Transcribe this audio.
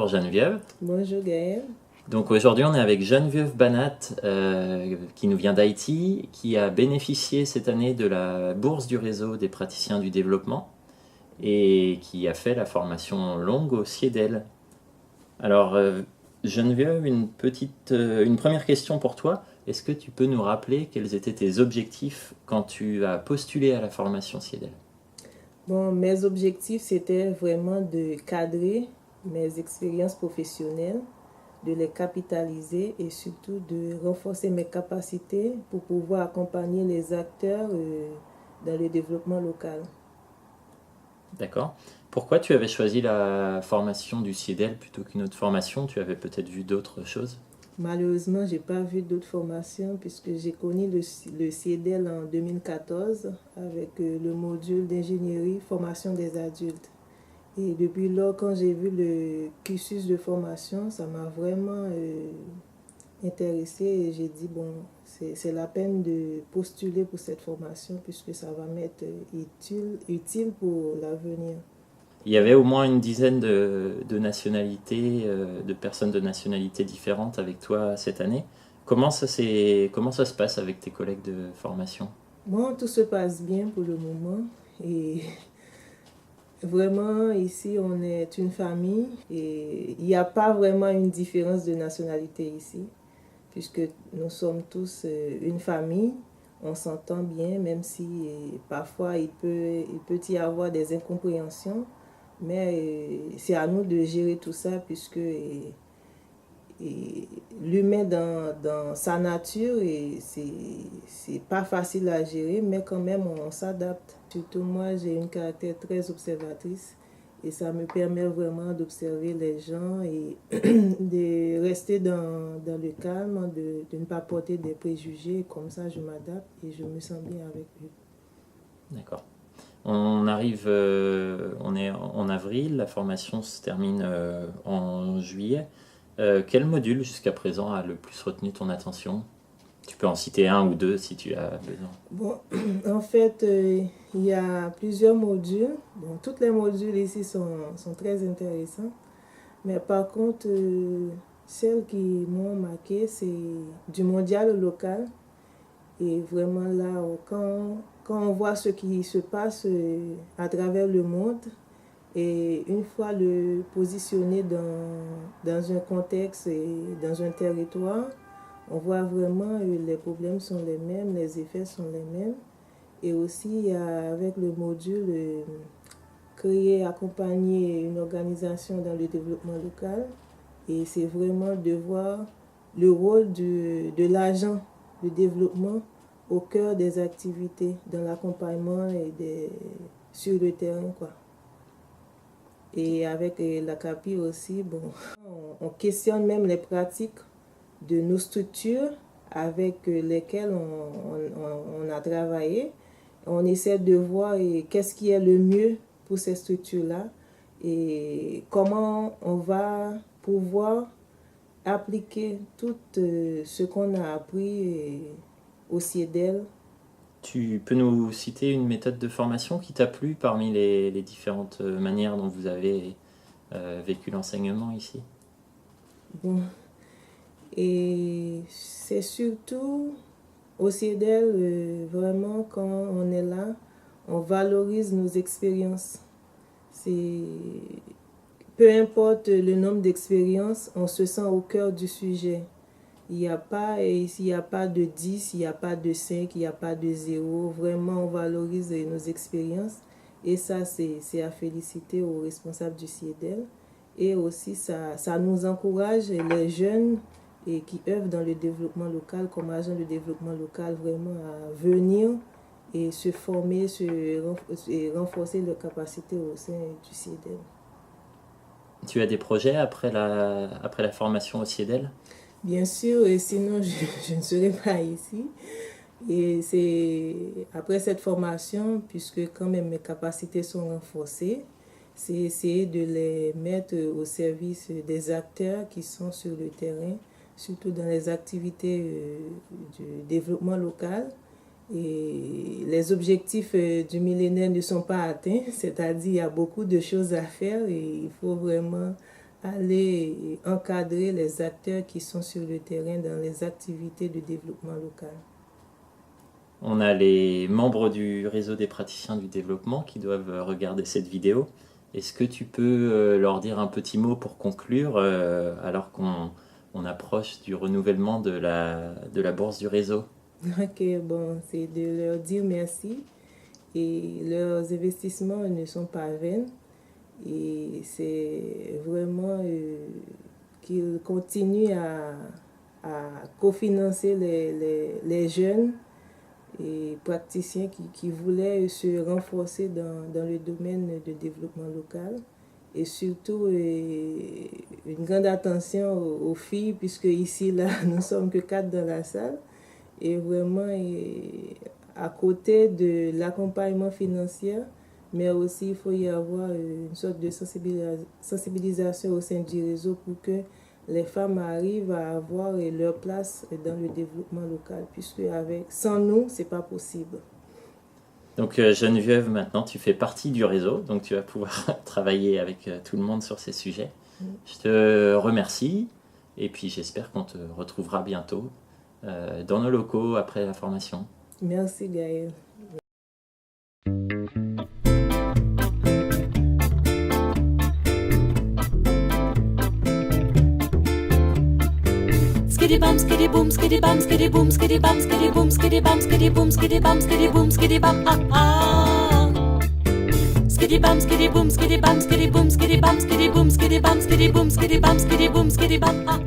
Bonjour Geneviève. Bonjour Gaël. Donc aujourd'hui on est avec Geneviève Banat qui nous vient d'Haïti, qui a bénéficié cette année de la bourse du réseau des praticiens du développement et qui a fait la formation longue au CIEDEL. Alors Geneviève, une première question pour toi. Est-ce que tu peux nous rappeler quels étaient tes objectifs quand tu as postulé à la formation CIEDEL? Bon, mes objectifs, c'était vraiment de cadrer mes expériences professionnelles, de les capitaliser et surtout de renforcer mes capacités pour pouvoir accompagner les acteurs dans le développement local. D'accord. Pourquoi tu avais choisi la formation du CIEDEL plutôt qu'une autre formation? Tu avais peut-être vu d'autres choses? Malheureusement, je n'ai pas vu d'autres formations puisque j'ai connu le CIEDEL en 2014 avec le module d'ingénierie formation des adultes. Et depuis lors, quand j'ai vu le cursus de formation, ça m'a vraiment intéressée et j'ai dit, bon, c'est la peine de postuler pour cette formation puisque ça va m'être utile pour l'avenir. Il y avait au moins une dizaine de nationalités, de personnes de nationalités différentes avec toi cette année. Comment ça se passe avec tes collègues de formation? Bon, tout se passe bien pour le moment et vraiment ici on est une famille et il n'y a pas vraiment une différence de nationalité ici puisque nous sommes tous une famille. On s'entend bien, même si parfois il peut y avoir des incompréhensions, mais c'est à nous de gérer tout ça puisque l'humain dans sa nature, c'est pas facile à gérer, mais quand même on s'adapte. Surtout moi, j'ai un caractère très observatrice et ça me permet vraiment d'observer les gens et de rester dans le calme, de ne pas porter des préjugés. Comme ça, je m'adapte et je me sens bien avec eux. D'accord. On est en avril, la formation se termine en juillet. Quel module jusqu'à présent a le plus retenu ton attention? Tu peux en citer un ou deux si tu as besoin. Bon, en fait, il y a plusieurs modules. Bon, tous les modules ici sont très intéressants. Mais par contre, celles qui m'ont marqué, c'est du mondial au local. Et vraiment là, quand on voit ce qui se passe à travers le monde, et une fois le positionné dans un contexte et dans un territoire, on voit vraiment les problèmes sont les mêmes, les effets sont les mêmes. Et aussi, il y a avec le module créer, accompagner une organisation dans le développement local. Et c'est vraiment de voir le rôle de l'agent de développement au cœur des activités, dans l'accompagnement sur le terrain, quoi. Et avec la CAPI aussi, bon, on questionne même les pratiques de nos structures avec lesquelles on a travaillé. On essaie de voir qu'est-ce qui est le mieux pour ces structures-là et comment on va pouvoir appliquer tout ce qu'on a appris au CIEDEL. Tu peux nous citer une méthode de formation qui t'a plu parmi les différentes manières dont vous avez vécu l'enseignement ici? Bon, et c'est surtout au CIEDEL, vraiment, quand on est là, on valorise nos expériences. C'est, peu importe le nombre d'expériences, on se sent au cœur du sujet. Il n'y a pas, ici, il n'y a pas de 10, il n'y a pas de 5, il n'y a pas de 0. Vraiment, on valorise nos expériences. Et ça, c'est à féliciter aux responsables du CIEDEL. Et aussi, ça nous encourage, les jeunes qui œuvrent dans le développement local, comme agents de développement local, vraiment à venir et se former, et renforcer leurs capacités au sein du CIEDEL. Tu as des projets après la formation au CIEDEL? Bien sûr, et sinon je ne serais pas ici. Et c'est après cette formation, puisque quand même mes capacités sont renforcées, c'est essayer de les mettre au service des acteurs qui sont sur le terrain, surtout dans les activités du développement local. Et les objectifs du millénaire ne sont pas atteints, c'est-à-dire il y a beaucoup de choses à faire et il faut vraiment aller encadrer les acteurs qui sont sur le terrain dans les activités de développement local. On a les membres du réseau des praticiens du développement qui doivent regarder cette vidéo. Est-ce que tu peux leur dire un petit mot pour conclure, alors qu'on approche du renouvellement de la bourse du réseau? Ok, bon, c'est de leur dire merci. Et leurs investissements ne sont pas vains. Et c'est vraiment qu'ils continuent à cofinancer les jeunes et praticiens qui voulaient se renforcer dans le domaine de développement local. Et surtout, une grande attention aux filles, puisque ici, là, nous sommes que 4 dans la salle. Et vraiment, à côté de l'accompagnement financier, mais aussi il faut y avoir une sorte de sensibilisation au sein du réseau pour que les femmes arrivent à avoir leur place dans le développement local, puisque sans nous, ce n'est pas possible. Donc Geneviève, maintenant tu fais partie du réseau, donc tu vas pouvoir travailler avec tout le monde sur ces sujets. Je te remercie et puis j'espère qu'on te retrouvera bientôt dans nos locaux après la formation. Merci Gaël. Skiddy bum, skiddy boom, skiddy bum, skiddy boom, skiddy bum, skiddy boom, skiddy bum, skiddy boom, skiddy bum, skiddy boom, skiddy bum, ah ah. Skiddy bum, skiddy boom, skiddy bum, skiddy boom, skiddy bum, skiddy boom, skiddy bum, skiddy boom, skiddy bum, skiddy boom, skiddy bum, ah.